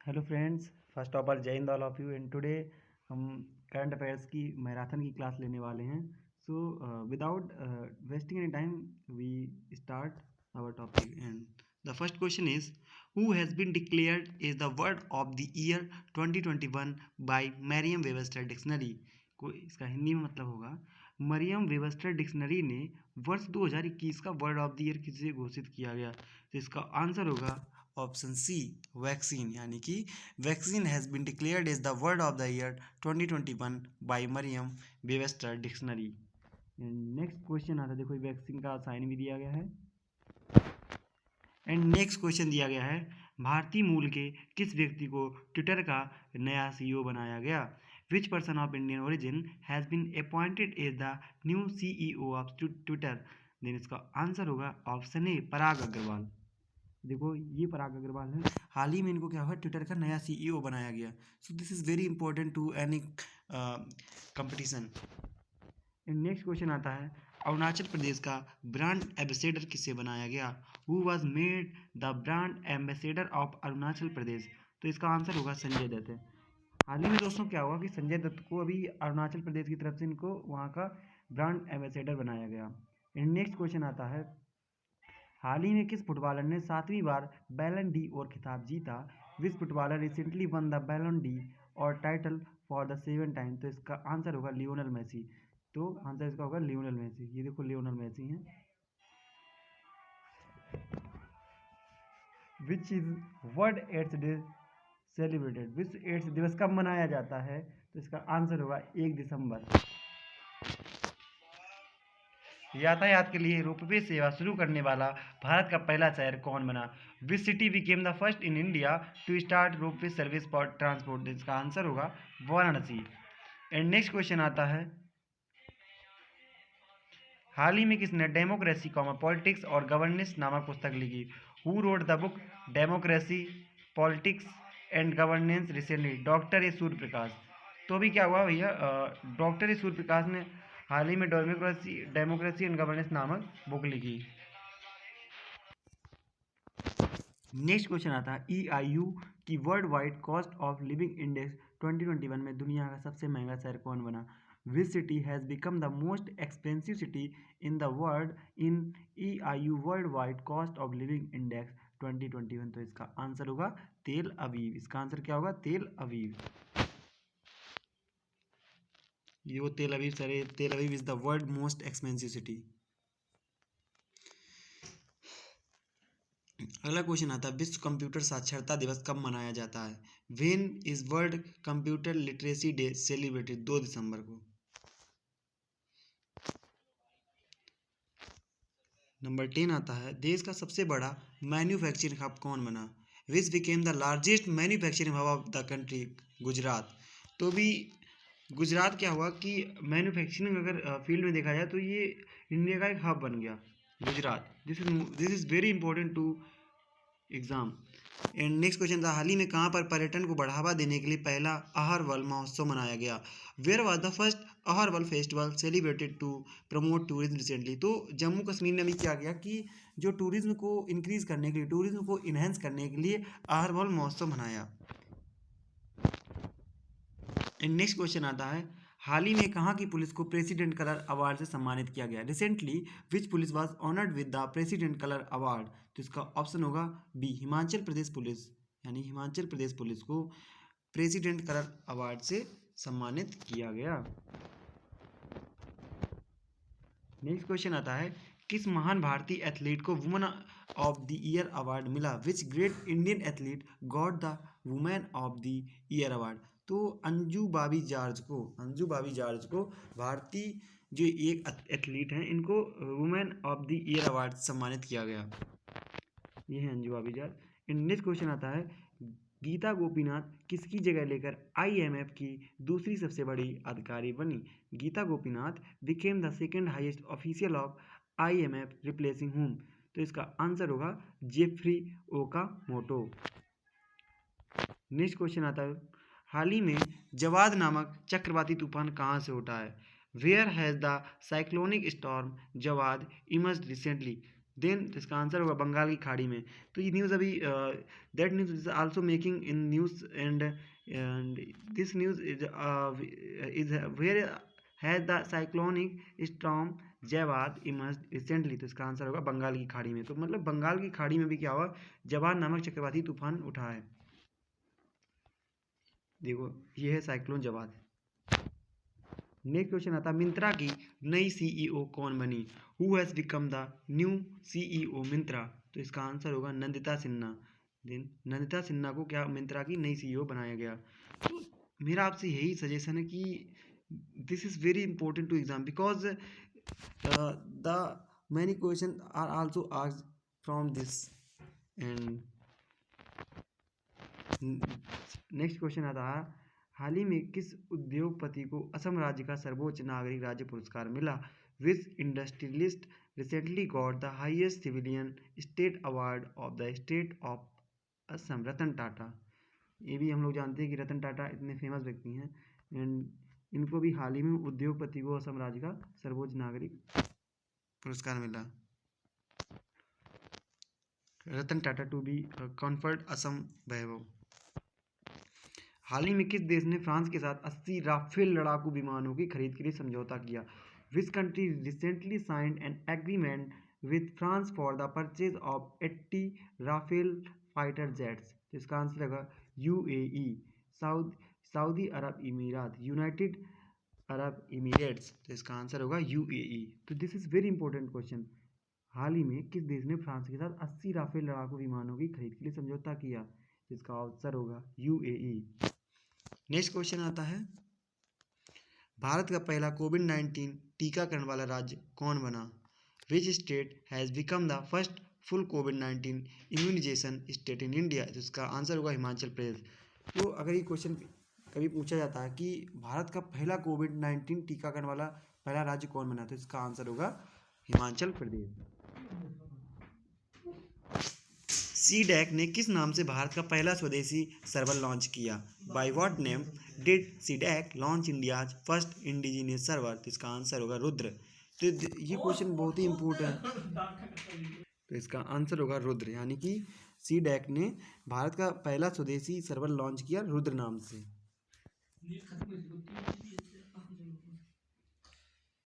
Hello friends, first of all Jai Hind all of you. And today हम current affairs की marathon की class लेने वाले हैं। So without wasting any time we start our topic. And the first question is who has been declared is the word of the year 2021 by Merriam Webster dictionary. को इसका हिंदी में मतलब होगा, मरियम वेबस्टर डिक्शनरी ने वर्ष 2021 का वर्ड ऑफ द ईयर किसे घोषित किया गया। तो इसका आंसर होगा ऑप्शन सी, वैक्सीन। यानी कि vaccine has been declared is the word of the year 2021 by Merriam Webster dictionary. Next question आता है, देखो वैक्सीन का साइन भी दिया गया है। एंड नेक्स्ट क्वेश्चन दिया गया है, भारतीय मूल के किस व्यक्ति को ट्विटर का नया सीईओ बनाया गया। Which person of Indian origin has been appointed as the new CEO of Twitter. Then इसका आंसर होगा ऑप्शन ए, पराग अग्रवाल। देखो ये पराग अग्रवाल है, हाल ही में इनको क्या हुआ, ट्विटर का नया सीईओ बनाया गया। So this is very important to any competition. Next question आता है, अरुणाचल प्रदेश का ब्रांड एम्बेसडर किसे बनाया गया। Who was made the brand ambassador of Arunachal Pradesh. तो इसका आंसर होगा संजय दत्त है। हाल ही में दोस्तों क्या हुआ कि संजय दत्त को अभी अरुणाचल प्रदेश की तरफ से इनको वहाँ का ब्रांड एम्बेसडर बनाया गया। नेक्स्ट क्वेश्चन आता है, हाल ही में किस फुटबॉलर ने 7वीं बार बैलन डी और खिताब जीता। विच फुटबॉलर रिसेंटली वन द बैलन डी और title for the 7th time. तो इसका आंसर होगा लियोनल मेसी। तो आंसर इसका होगा लियोनल मेसी। ये देखो लियोनल मेसी हैं। Which is world AIDS day celebrated. विश्व एड्स दिवस कब मनाया जाता है। तो इसका आंसर होगा 1 दिसंबर। यातायात के लिए रोपवे सेवा शुरू करने वाला भारत का पहला शहर कौन बना। Which city became the first in India to start ropeway service for transport. इसका आंसर होगा वाराणसी। एंड नेक्स्ट क्वेश्चन आता है, हाल ही में किसने डेमोक्रेसी पॉलिटिक्स और गवर्नेंस नामक पुस्तक लिखी। Who wrote the book democracy politics and governance recently. Doctor A Surya Prakash. तो अभी क्या हुआ भैया, डॉक्टर ए सूर्य प्रकाश ने हाल ही में डेमोक्रेसी एंड गवर्नेंस नामक बुक लिखी। नेक्स्ट क्वेश्चन आता है, EIU की world wide cost of living index 2021 में दुनिया का सबसे महंगा शहर कौन बना। Which city has become the most expensive city in the world in EIU world wide cost of living index 2021। तो इसका आंसर होगा तेल अवीव। इसका आंसर क्या होगा, तेल अवीव। ये वो तेल अवीव सर, तेल Aviv is the world most expensive city. अगला क्वेश्चन आता है, विश्व कंप्यूटर साक्षरता दिवस कब मनाया जाता है। When is world computer literacy day celebrated. 2 दिसंबर को। नंबर 10 आता है, देश का सबसे बड़ा मैन्युफैक्चरिंग हब कौन बना। Which became the largest manufacturing hub of the country. Gujarat. तो भी गुजरात क्या हुआ कि मैन्युफैक्चरिंग अगर फील्ड में देखा जाए तो ये इंडिया का एक हब बन गया Gujarat. This is very important to exam. And next question था, हाल ही में कहाँ पर पर्यटन को बढ़ावा देने के लिए पहला अहरवल महोत्सव मनाया गया। वेयर वाज द फर्स्ट अहरवल festival celebrated to promote tourism recently. तो जम्मू कश्मीर ने भी क्या किया कि जो टूरिज्म को इंक्रीज करने के लिए, टूरिज्म को इन्हेंस करने के लिए अहरवल महोत्सव मनाया। एंड नेक्स्ट क्वेश्चन आता है, हाल ही में कहाँ की पुलिस को प्रेसिडेंट कलर अवार्ड से सम्मानित किया गया। Recently which police was honoured with the president colour award. तो इसका ऑप्शन होगा बी, हिमाचल प्रदेश पुलिस। यानी हिमाचल प्रदेश पुलिस को प्रेसिडेंट कलर अवार्ड से सम्मानित किया गया। नेक्स्ट क्वेश्चन आता है, किस महान भारतीय एथलीट को women of the year award मिला। Which great Indian athlete got the women of the year award. तो अंजू बाबी जॉर्ज को भारतीय जो एक एथलीट हैं इनको women of the year award सम्मानित किया गया। ये है अंजू बाबी जॉर्ज। नेक्स्ट क्वेश्चन आता है, गीता गोपीनाथ किसकी जगह लेकर IMF की दूसरी सबसे बड़ी अधिकारी बनी। Gita Gopinath became the second highest official of IMF replacing whom. तो इसका आंसर होगा जेफ्री ओकामोटो। नेक्स्ट क्वेश्चन आता है, हाल ही में जवाद नामक चक्रवाती तूफान कहाँ से उठा है। Where has the cyclonic storm Jawad emerged recently. Then इसका आंसर होगा बंगाल की खाड़ी में। तो ये न्यूज़ अभी that news is also making in news and this news is where has the cyclonic storm Jawad emerged recently. तो इसका आंसर होगा बंगाल की खाड़ी में। तो मतलब बंगाल की खाड़ी में भी क्या हुआ, जवाद नामक चक्रवाती तूफान उठा है। देखो ये है साइक्लोन जवाद। नेक्स्ट क्वेश्चन आता है मिंत्रा की नई सीईओ कौन बनी? Who has become the new CEO Myntra? तो इसका आंसर होगा नंदिता सिन्हा। देन नंदिता सिन्हा को क्या मिंत्रा की नई सीईओ बनाया गया। तो मेरा आपसे यही सजेशन है कि this is very important to exam because the many question are also asked from this. And next question आता है हाल ही में किस उद्योगपति को असम राज्य का सर्वोच्च नागरिक राज्य पुरस्कार मिला? Which industrialist recently got the highest civilian state award of the state of Assam? Ratan Tata. ये भी हम लोग जानते हैं कि रतन टाटा इतने फेमस व्यक्ति हैं एंड इनको भी हाल ही में उद्योगपति को असम राज्य का सर्वोच्च नागरिक पुरस्कार मिला। Ratan Tata to be conferred Assam Vaibhav. हाल ही में किस देश ने फ्रांस के साथ 80 राफेल लड़ाकू विमानों की खरीद के लिए समझौता किया? Which country recently signed an agreement with France for the purchase of 80 Rafale fighter jets? तो इसका आंसर होगा यूएई, सऊदी अरब इमीरात, यूनाइटेड अरब इमीरेट्स। तो इसका आंसर होगा यूएई। तो this is very important question. हाल ही में किस देश ने फ्रांस के साथ 80 राफेल लड़ाकू विमानों की खरीद के लिए समझौता किया? जिसका आंसर होगा यूएई। नेक्स्ट क्वेश्चन आता है भारत का पहला कोविड-19 टीकाकरण वाला राज्य कौन बना? Which state has become the first full कोविड-19 इम्यूनाइजेशन स्टेट इन इंडिया? तो इसका आंसर होगा हिमाचल प्रदेश। तो अगर ये क्वेश्चन कभी पूछा जाता है कि भारत का पहला कोविड-19 टीकाकरण वाला पहला राज्य कौन बना, तो इसका आंसर होगा हिमाचल प्रदेश। सीडैक ने किस नाम से भारत का पहला स्वदेशी सर्वर लॉन्च किया? By what name did CDAC launch India's first indigenous server? तो इसका आंसर होगा रुद्र। तो ये क्वेश्चन बहुत ही इंपॉर्टेंट है। तो इसका आंसर होगा रुद्र, यानी कि सीडैक ने भारत का पहला स्वदेशी सर्वर लॉन्च किया रुद्र नाम से।